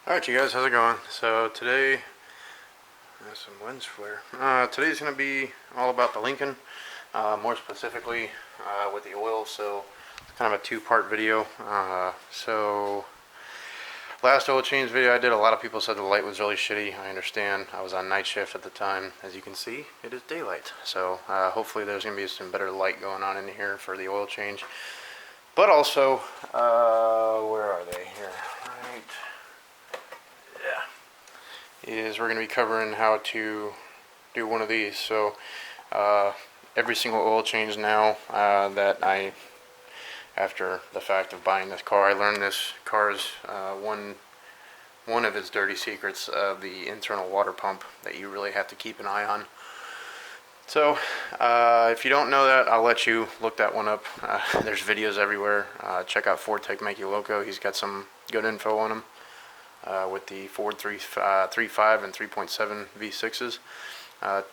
Alright you guys, how's it going? So today, some lens flare. Today's going to be all about the Lincoln, more specifically with the oil, so it's kind of a two-part video. So last oil change video I did, a lot of people said the light was really shitty. I understand. I was on night shift at the time. As you can see, it is daylight. So hopefully there's going to be some better light going on in here for the oil change. But also, where are they here? Right. Is we're going to be covering how to do one of these. So every single oil change now that after the fact of buying this car, I learned this car's one of its dirty secrets of the internal water pump that you really have to keep an eye on. So if you don't know that, I'll let you look that one up. There's videos everywhere. Check out Ford Tech Make You Loco. He's got some good info on him. With the Ford 3.5 and 3.7 V6s.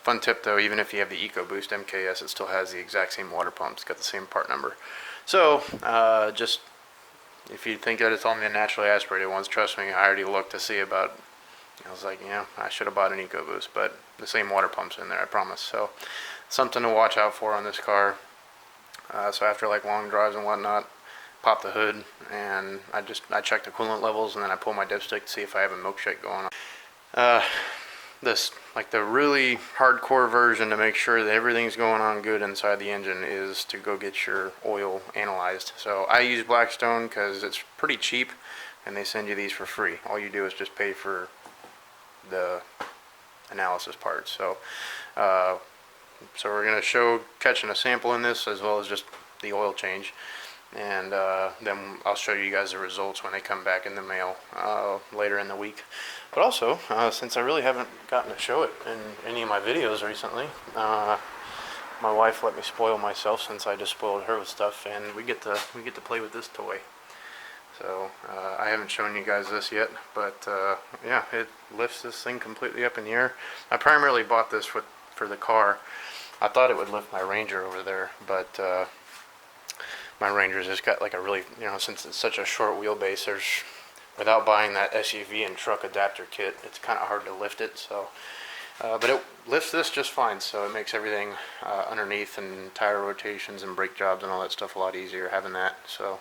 Fun tip though, even if you have the EcoBoost MKS, it still has the exact same water pump. It's got the same part number. So just if you think that it's only the naturally aspirated ones, trust me, I already looked to see about. I was like, I should have bought an EcoBoost, but the same water pump's in there, I promise. So something to watch out for on this car. So after like long drives and whatnot, pop the hood and I check the coolant levels, and then I pull my dipstick to see if I have a milkshake going on. This, like the really hardcore version to make sure that everything's going on good inside the engine, is to go get your oil analyzed. So I use Blackstone because it's pretty cheap and they send you these for free. All you do is just pay for the analysis part. So we're going to show catching a sample in this as well as just the oil change. And then I'll show you guys the results when they come back in the mail later in the week. But also, since I really haven't gotten to show it in any of my videos recently, my wife let me spoil myself since I just spoiled her with stuff, and we get to play with this toy. So I haven't shown you guys this yet, but yeah, it lifts this thing completely up in the air. I primarily bought this for the car. I thought it would lift my Ranger over there, but my Ranger's just got like a really, since it's such a short wheelbase, without buying that SUV and truck adapter kit, it's kind of hard to lift it. So, but it lifts this just fine. So it makes everything underneath and tire rotations and brake jobs and all that stuff a lot easier having that. So,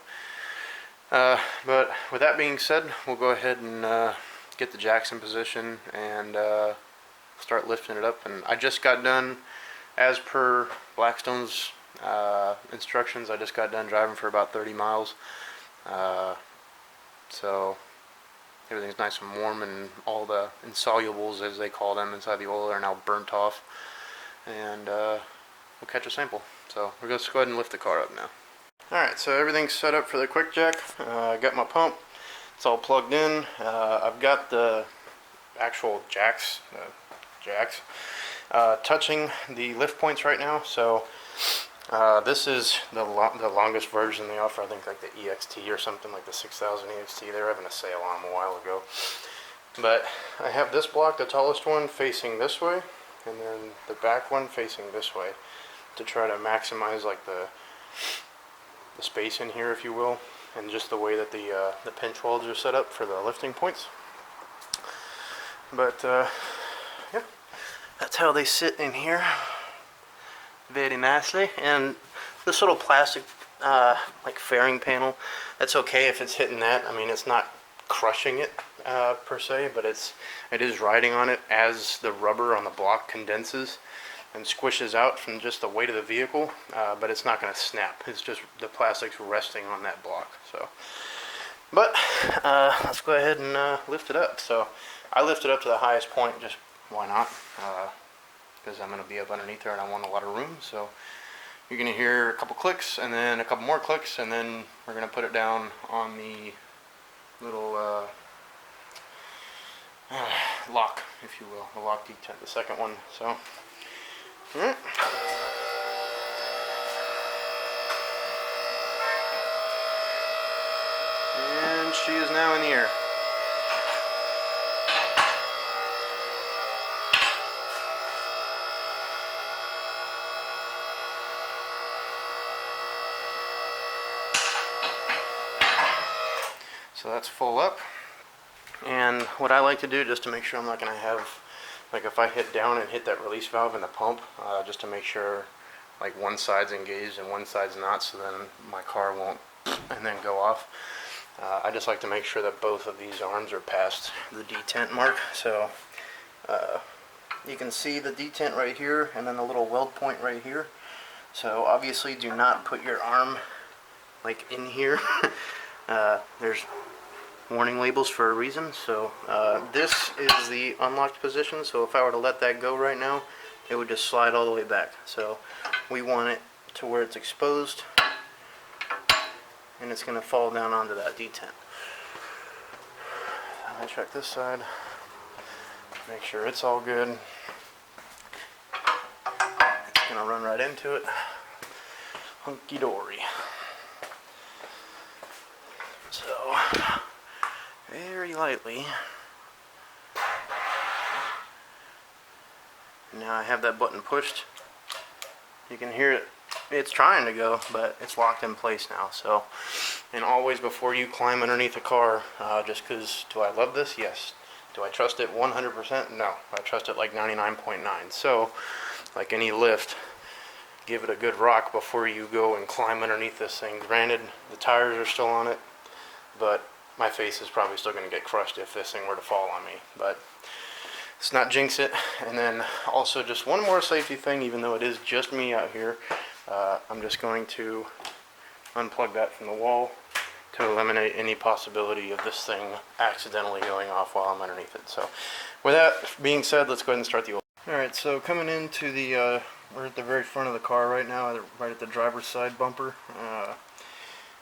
but with that being said, we'll go ahead and get the jacks in position and start lifting it up. And I just got done, as per Blackstone's instructions, I just got done driving for about 30 miles. So everything's nice and warm, and all the insolubles, as they call them, inside the oil are now burnt off. And we'll catch a sample. So we're going to go ahead and lift the car up now. Alright, so everything's set up for the quick jack. I got my pump. It's all plugged in. I've got the actual jacks touching the lift points right now. So this is the longest version they offer. I think like the EXT or something, like the 6000 EXT. They were having a sale on them a while ago. But I have this block, the tallest one, facing this way, and then the back one facing this way, to try to maximize like the space in here, if you will, and just the way that the pinch welds are set up for the lifting points. But yeah, that's how they sit in here. Very nicely. And this little plastic like fairing panel, that's okay if it's hitting that. I mean, it's not crushing it per se, but it is riding on it as the rubber on the block condenses and squishes out from just the weight of the vehicle, but it's not going to snap. It's just the plastic's resting on that block. So, but let's go ahead and lift it up. So I lift it up to the highest point, just why not? Because I'm going to be up underneath there and I want a lot of room. So you're going to hear a couple clicks and then a couple more clicks, and then we're going to put it down on the little lock, if you will, the lock detent, the second one. So alright. And she is now in the air. So that's full up, and then what I like to do, just to make sure I'm not going to have, like if I hit down and hit that release valve in the pump, just to make sure like one side's engaged and one side's not, so then my car won't and then go off. I just like to make sure that both of these arms are past the detent mark. So you can see the detent right here and then the little weld point right here. So obviously do not put your arm like in here. There's warning labels for a reason. So this is the unlocked position, so if I were to let that go right now, it would just slide all the way back. So we want it to where it's exposed and it's going to fall down onto that detent. I check this side, make sure it's all good. It's going to run right into it. Hunky dory. So very lightly. Now I have that button pushed. You can hear it. It's trying to go, but it's locked in place now. So, and always before you climb underneath a car, just because, do I love this? Yes. Do I trust it 100%? No. I trust it like 99.9. So, like any lift, give it a good rock before you go and climb underneath this thing. Granted, the tires are still on it, but my face is probably still going to get crushed if this thing were to fall on me. But let's not jinx it. And then also just one more safety thing, even though it is just me out here, I'm just going to unplug that from the wall to eliminate any possibility of this thing accidentally going off while I'm underneath it. So with that being said, let's go ahead and start the oil. Alright, so coming into the, we're at the very front of the car right now, right at the driver's side bumper.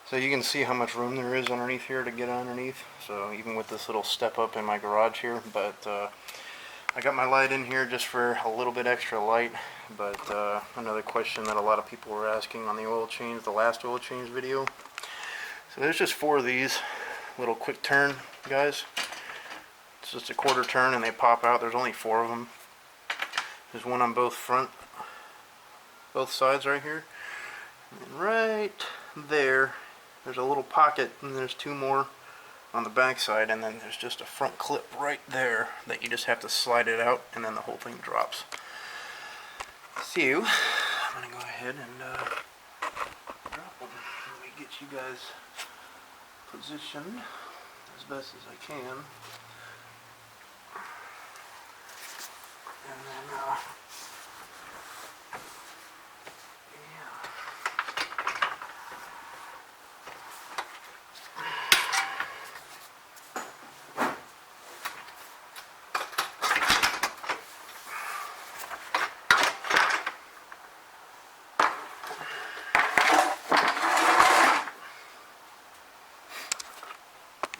So you can see how much room there is underneath here to get underneath. So even with this little step up in my garage here, but I got my light in here just for a little bit extra light. But another question that a lot of people were asking on the oil change, the last oil change video. So there's just 4 of these little quick turn guys. It's just a quarter turn and they pop out. There's only 4 of them. There's one on both sides right here. And right there, there's a little pocket, and there's 2 more on the back side, and then there's just a front clip right there that you just have to slide it out, and then the whole thing drops. So I'm gonna go ahead and drop them. Let me get you guys positioned as best as I can, and then yeah.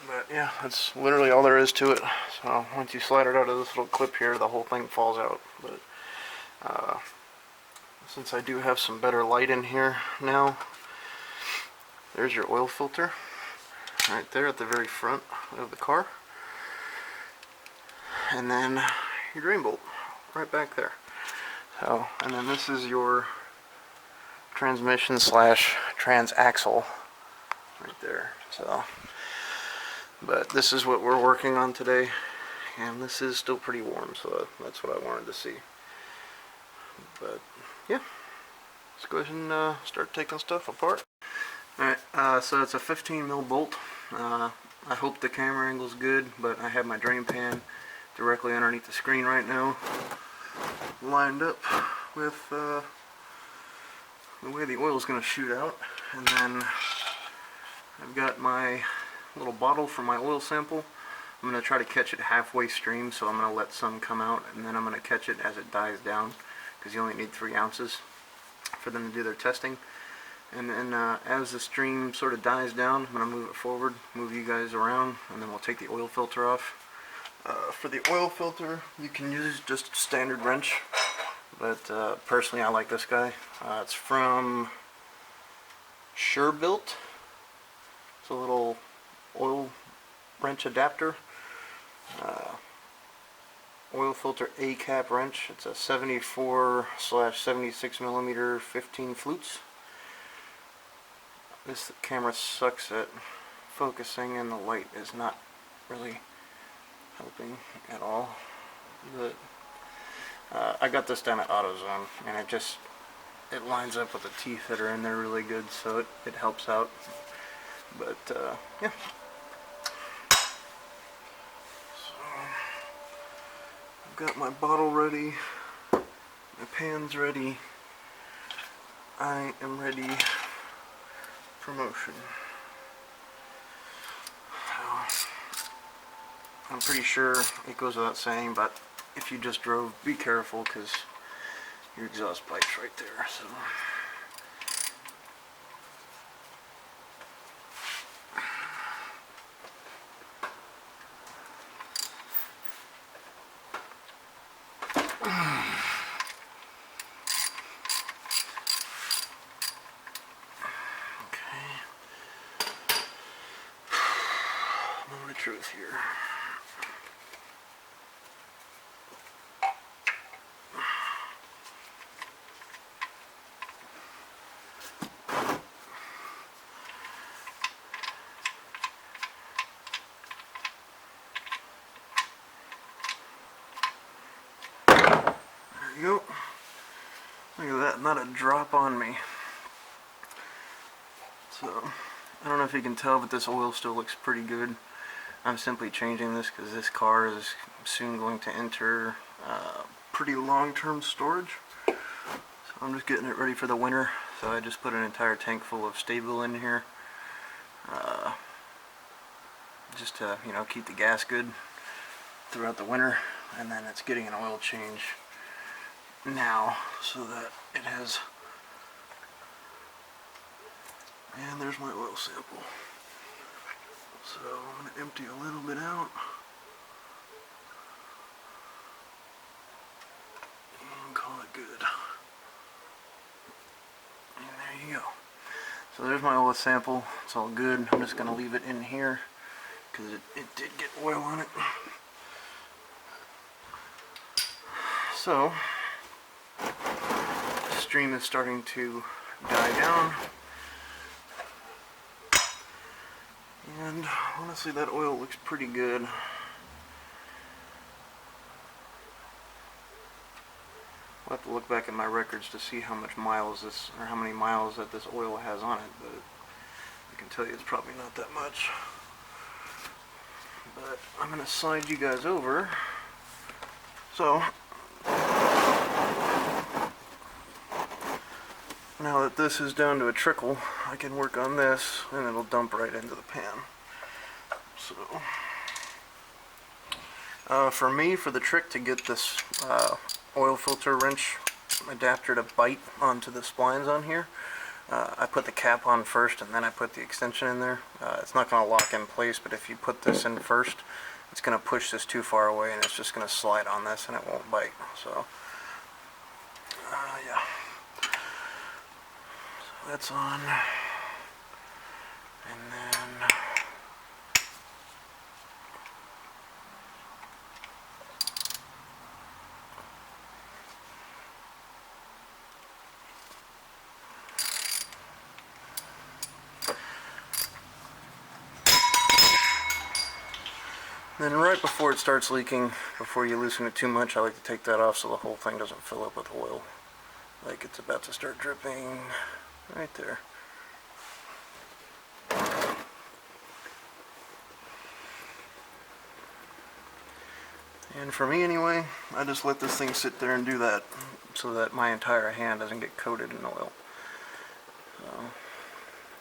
But yeah, that's literally all there is to it. So once you slide it out of this little clip here, the whole thing falls out. But since I do have some better light in here now, there's your oil filter right there at the very front of the car, and then your drain bolt right back there. So, and then this is your transmission / transaxle right there. So, but this is what we're working on today, and this is still pretty warm, so that's what I wanted to see. But yeah, let's go ahead and start taking stuff apart. Alright, so it's a 15 mil bolt. I hope the camera angle's good, but I have my drain pan directly underneath the screen right now, lined up with the way the oil is going to shoot out. And then I've got my little bottle for my oil sample. I'm going to try to catch it halfway stream, so I'm going to let some come out, and then I'm going to catch it as it dies down, because you only need 3 ounces for them to do their testing. And then as the stream sort of dies down, I'm going to move it forward, move you guys around, and then we'll take the oil filter off. For the oil filter, you can use just a standard wrench, but personally I like this guy. It's from Surebuilt. It's a little oil wrench adapter. Oil filter A-cap wrench. It's a 74/76 millimeter 15 flutes. This camera sucks at focusing, and the light is not really dripping at all. But I got this down at AutoZone, and it lines up with the teeth that are in there really good, so it helps out. But yeah. So I've got my bottle ready, my pan's ready. I am ready for motion. I'm pretty sure it goes without saying, but if you just drove, be careful, because your exhaust pipe's right there. So okay, moment of truth here. There you go. Look at that, not a drop on me. So, I don't know if you can tell, but this oil still looks pretty good. I'm simply changing this because this car is soon going to enter pretty long-term storage. So I'm just getting it ready for the winter. So I just put an entire tank full of stable in here. Just to, you know, keep the gas good throughout the winter. And then it's getting an oil change now so that it has, and there's my oil sample. So I'm going to empty a little bit out and call it good. And there you go. So there's my oil sample. It's all good. I'm just going to leave it in here because it did get oil on it. So the stream is starting to die down. And honestly, that oil looks pretty good. I'll have to look back at my records to see how much miles this, or how many miles that this oil has on it, but I can tell you it's probably not that much. But I'm going to slide you guys over. So now that this is down to a trickle, I can work on this and it'll dump right into the pan. So for me, for the trick to get this oil filter wrench adapter to bite onto the splines on here, I put the cap on first and then I put the extension in there. It's not going to lock in place, but if you put this in first, it's going to push this too far away and it's just going to slide on this and it won't bite. So yeah. So that's on. And then right before it starts leaking, before you loosen it too much, I like to take that off so the whole thing doesn't fill up with oil. Like it's about to start dripping right there. And for me anyway, I just let this thing sit there and do that so that my entire hand doesn't get coated in oil. So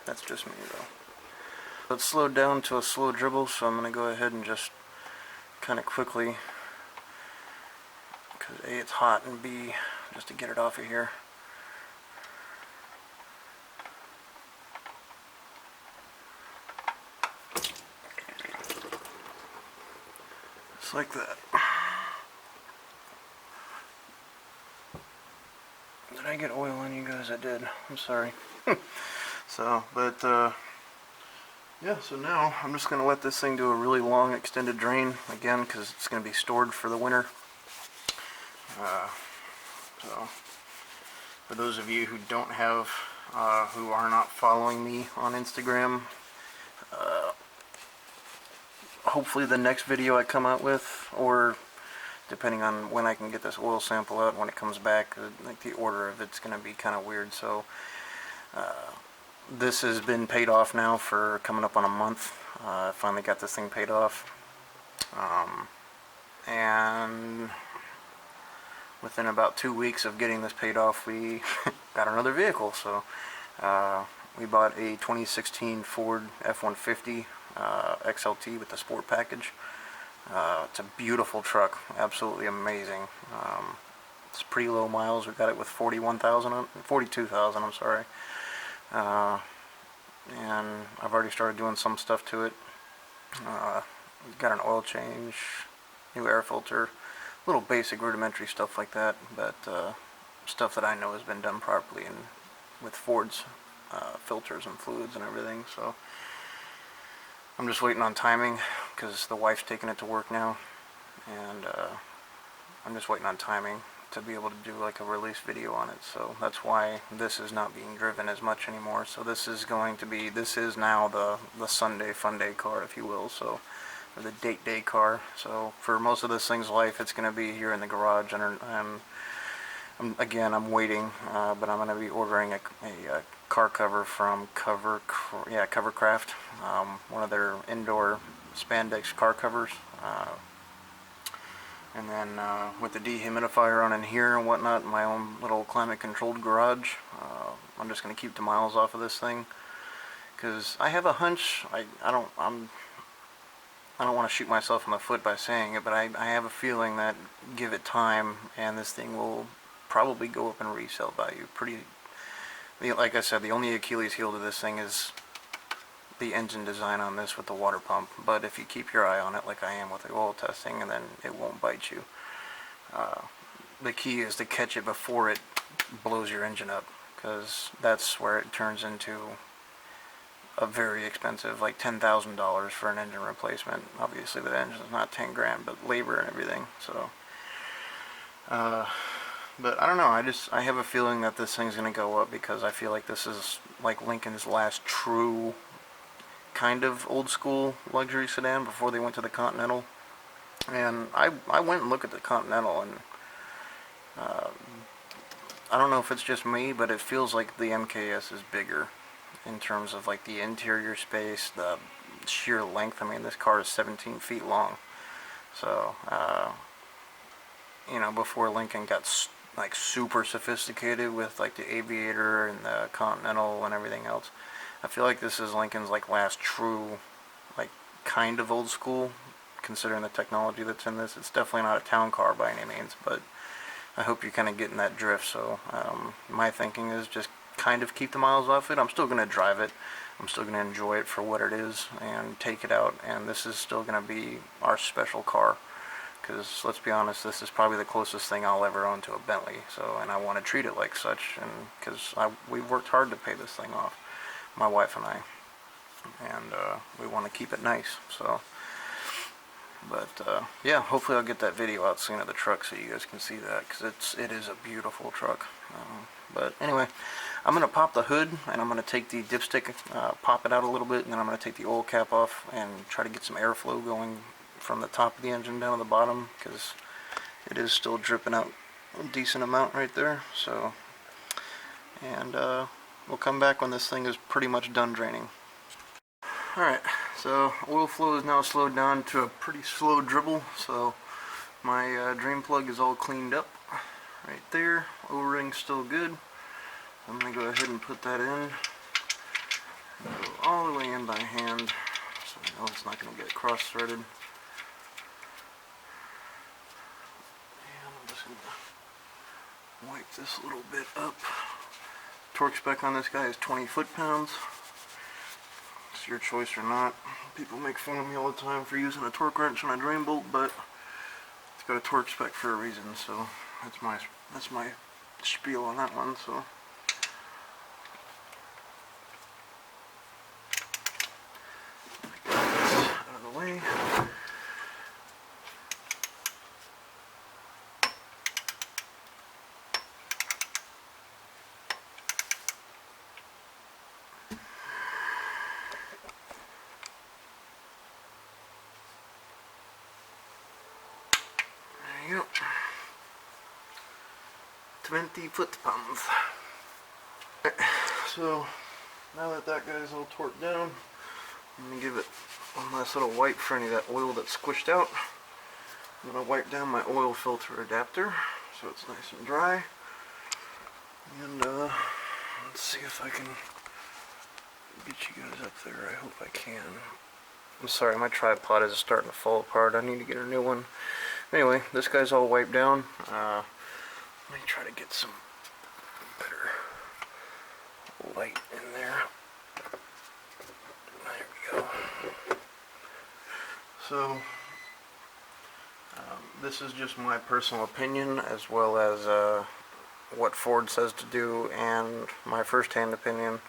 that's just me though. It's slowed down to a slow dribble, so I'm going to go ahead and just kind of quickly, because A, it's hot, and B, just to get it off of here. Just like that. Did I get oil on you guys? I did. I'm sorry. So, but yeah, so now I'm just going to let this thing do a really long extended drain, again, because it's going to be stored for the winter. So, for those of you who don't have, who are not following me on Instagram, hopefully the next video I come out with, or depending on when I can get this oil sample out when it comes back, like the order of it's going to be kind of weird. So this has been paid off now for coming up on a month. I finally got this thing paid off, and within about 2 weeks of getting this paid off, we got another vehicle. So we bought a 2016 Ford F-150 XLT with the sport package. It's a beautiful truck, absolutely amazing. It's pretty low miles. We got it with 42,000, I'm sorry. And I've already started doing some stuff to it. Got an oil change, new air filter, little basic rudimentary stuff like that, but stuff that I know has been done properly and with Ford's filters and fluids and everything. So I'm just waiting on timing because the wife's taking it to work now, and I'm just waiting on timing to be able to do like a release video on it. So that's why this is not being driven as much anymore. So this is now the Sunday fun day car, if you will. So, or the date day car. So for most of this thing's life, it's going to be here in the garage, and I'm waiting, but I'm going to be ordering a car cover from Covercraft, one of their indoor spandex car covers, and then with the dehumidifier on in here and whatnot, in my own little climate controlled garage. I'm just going to keep the miles off of this thing because I have a hunch. I don't want to shoot myself in the foot by saying it, but I have a feeling that give it time and this thing will probably go up in resale value. Like I said, the only Achilles heel to this thing is the engine design on this with the water pump, but if you keep your eye on it like I am with the oil testing, and then it won't bite you. The key is to catch it before it blows your engine up, because that's where it turns into a very expensive, like $10,000 for an engine replacement. Obviously the engine is not 10 grand, but labor and everything. So but I don't know, I have a feeling that this thing's going to go up, because I feel like this is like Lincoln's last true kind of old school luxury sedan before they went to the Continental. And I went and looked at the Continental, and I don't know if it's just me, but it feels like the MKS is bigger in terms of like the interior space, the sheer length. I mean, this car is 17 feet long. So you know, before Lincoln got like super sophisticated with like the Aviator and the Continental and everything else, I feel like this is Lincoln's like last true, like kind of old school, considering the technology that's in this. It's definitely not a town car by any means, but I hope you're kind of getting that drift. So my thinking is just kind of keep the miles off it. I'm still going to drive it. I'm still going to enjoy it for what it is and take it out. And this is still going to be our special car, because let's be honest, this is probably the closest thing I'll ever own to a Bentley. So, and I want to treat it like such, and because we've worked hard to pay this thing off, my wife and I, and we want to keep it nice. So, but yeah, hopefully I'll get that video out soon of the truck so you guys can see that, because it is a beautiful truck. But anyway, I'm going to pop the hood, and I'm going to take the dipstick, pop it out a little bit, and then I'm going to take the oil cap off and try to get some airflow going from the top of the engine down to the bottom, because it is still dripping out a decent amount right there. So, and we'll come back when this thing is pretty much done draining. Alright, so oil flow is now slowed down to a pretty slow dribble. So my drain plug is all cleaned up right there. O-ring's still good. I'm going to go ahead and put that in. Go all the way in by hand, so I know it's not going to get cross-threaded. And I'm just going to wipe this little bit up. Torque spec on this guy is 20 foot-pounds. It's your choice or not. People make fun of me all the time for using a torque wrench on a drain bolt, but it's got a torque spec for a reason. So that's my spiel on that one. So out of the way. Yep. 20 foot-pounds. So, now that that guy's all torqued down, I'm going to give it one last little wipe for any of that oil that's squished out. I'm going to wipe down my oil filter adapter so it's nice and dry. And let's see if I can get you guys up there. I hope I can. I'm sorry, my tripod is starting to fall apart. I need to get a new one. Anyway, this guy's all wiped down. Let me try to get some better light in there. There we go. So, this is just my personal opinion, as well as what Ford says to do, and my first-hand opinion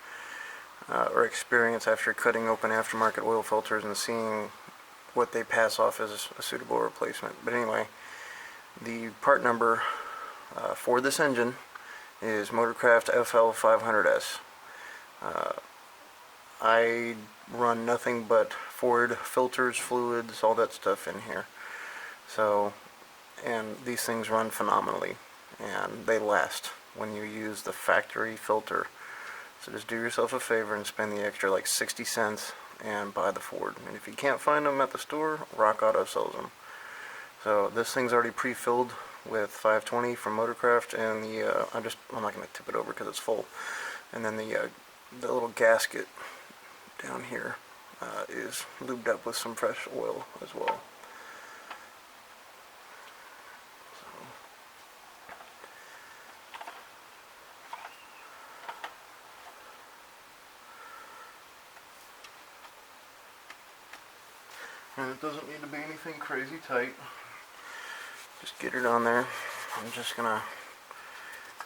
or experience after cutting open aftermarket oil filters and seeing what they pass off as a suitable replacement. But anyway, the part number for this engine is Motorcraft FL500S. I run nothing but Ford filters, fluids, all that stuff in here. So, and these things run phenomenally, and they last when you use the factory filter. So just do yourself a favor and spend the extra like 60 cents and buy the Ford. And if you can't find them at the store, Rock Auto sells them. So this thing's already pre-filled with 520 from Motorcraft, and the I'm not going to tip it over because it's full. And then the little gasket down here is lubed up with some fresh oil as well. And it doesn't need to be anything crazy tight. Just get it on there. I'm just gonna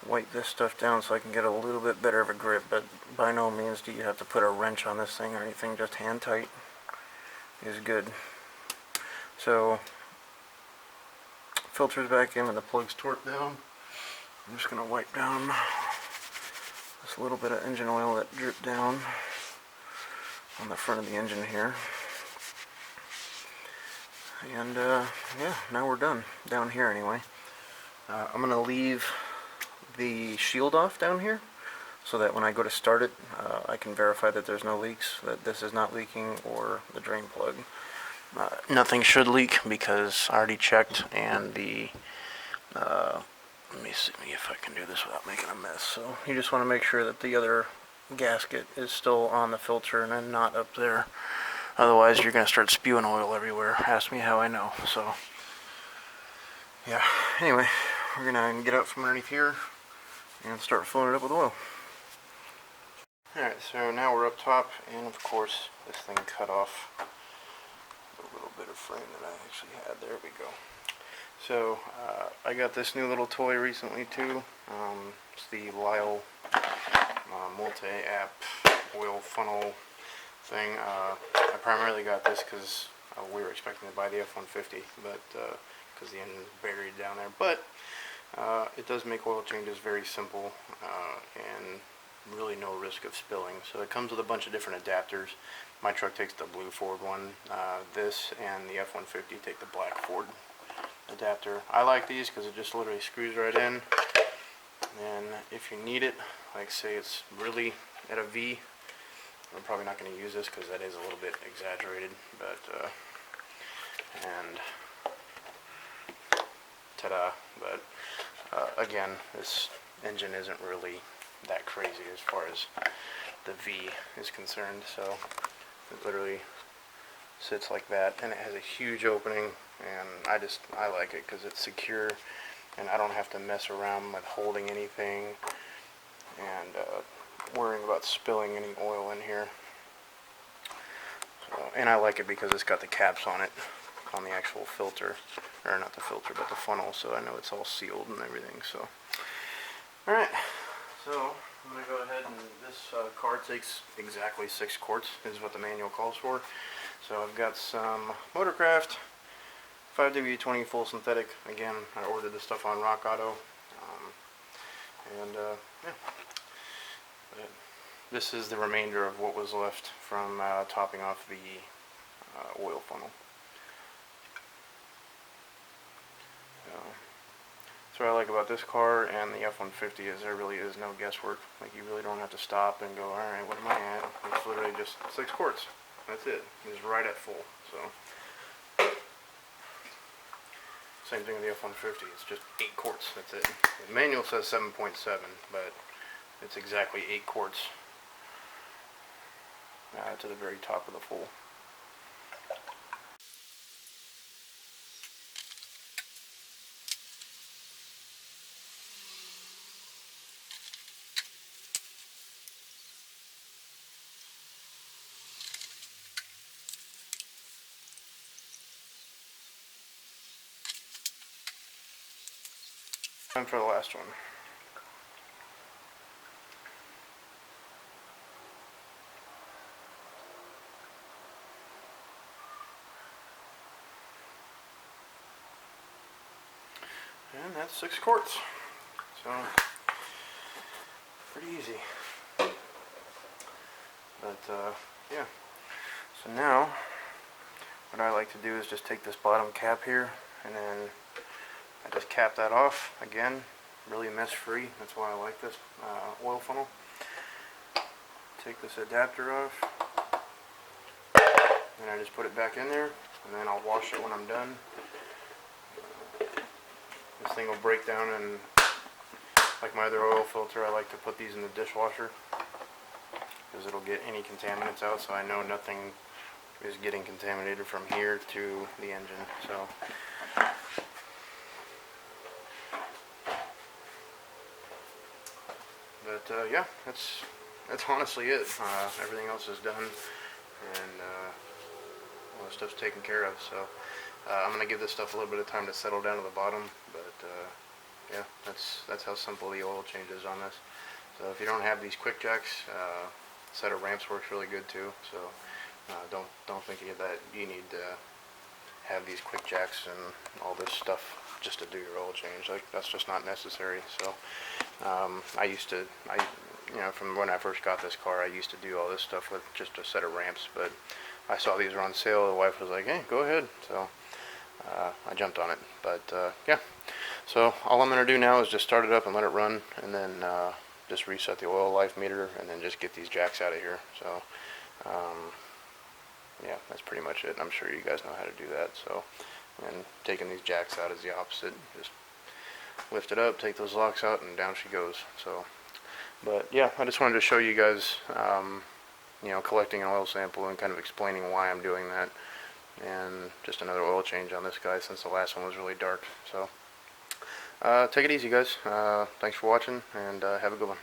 wipe this stuff down so I can get a little bit better of a grip, but by no means do you have to put a wrench on this thing or anything. Just hand tight is good. So, filter's back in and the plug's torqued down. I'm just gonna wipe down this little bit of engine oil that dripped down on the front of the engine here. And yeah, now we're done, down here anyway. I'm going to leave the shield off down here so that when I go to start it, I can verify that there's no leaks, that this is not leaking, or the drain plug. Nothing should leak because I already checked, and the, let me see if I can do this without making a mess. So you just want to make sure that the other gasket is still on the filter and then not up there. Otherwise, you're going to start spewing oil everywhere. Ask me how I know. So, yeah. Anyway, we're going to get out from underneath here and start filling it up with oil. Alright, so now we're up top, and of course, this thing cut off a little bit of frame that I actually had. There we go. So, I got this new little toy recently, too. It's the Lyle multi-app oil funnel thing. I primarily got this because we were expecting to buy the F-150, but because the engine is buried down there. But it does make oil changes very simple and really no risk of spilling. So it comes with a bunch of different adapters. My truck takes the blue Ford one. This and the F-150 take the black Ford adapter. I like these because it just literally screws right in. And if you need it, like say it's really at a V, I'm probably not going to use this because that is a little bit exaggerated, but and ta-da. But again, this engine isn't really that crazy as far as the V is concerned, so it literally sits like that, and it has a huge opening, and I like it because it's secure, and I don't have to mess around with holding anything and worrying about spilling any oil in here. So, and I like it because it's got the caps on it, on the actual filter, or not the filter, but the funnel, so I know it's all sealed and everything. So, alright, so I'm going to go ahead, and this car takes exactly 6 quarts, is what the manual calls for. So I've got some Motorcraft 5W20 full synthetic. Again, I ordered this stuff on Rock Auto, yeah. But this is the remainder of what was left from topping off the oil funnel. So what I like about this car and the F-150 is there really is no guesswork. Like, you really don't have to stop and go, alright, what am I at? It's literally just 6 quarts. That's it. It's right at full. So same thing with the F-150. It's just 8 quarts. That's it. The manual says 7.7, but it's exactly 8 quarts to the very top of the full. Time for the last one. And that's 6 quarts. So, pretty easy. But, yeah. So now, what I like to do is just take this bottom cap here, and then I just cap that off. Again, really mess free. That's why I like this oil funnel. Take this adapter off, and I just put it back in there, and then I'll wash it when I'm done. This thing will break down, and like my other oil filter, I like to put these in the dishwasher because it'll get any contaminants out, so I know nothing is getting contaminated from here to the engine. So but yeah, that's honestly it. Everything else is done, and all the stuff's taken care of. So I'm gonna give this stuff a little bit of time to settle down to the bottom, but yeah, that's how simple the oil change is on this. So if you don't have these quick jacks, set of ramps works really good too. So don't think that you need to have these quick jacks and all this stuff just to do your oil change. Like, that's just not necessary. So from when I first got this car, I used to do all this stuff with just a set of ramps, but I saw these were on sale. The wife was like, hey, go ahead. So I jumped on it. But yeah, so all I'm going to do now is just start it up and let it run, and then just reset the oil life meter, and then just get these jacks out of here. So yeah, that's pretty much it. I'm sure you guys know how to do that. So, and taking these jacks out is the opposite. Just lift it up, take those locks out, and down she goes. So, but yeah, I just wanted to show you guys, collecting an oil sample and kind of explaining why I'm doing that, and just another oil change on this guy since the last one was really dark. So, take it easy, guys. Thanks for watching, and have a good one.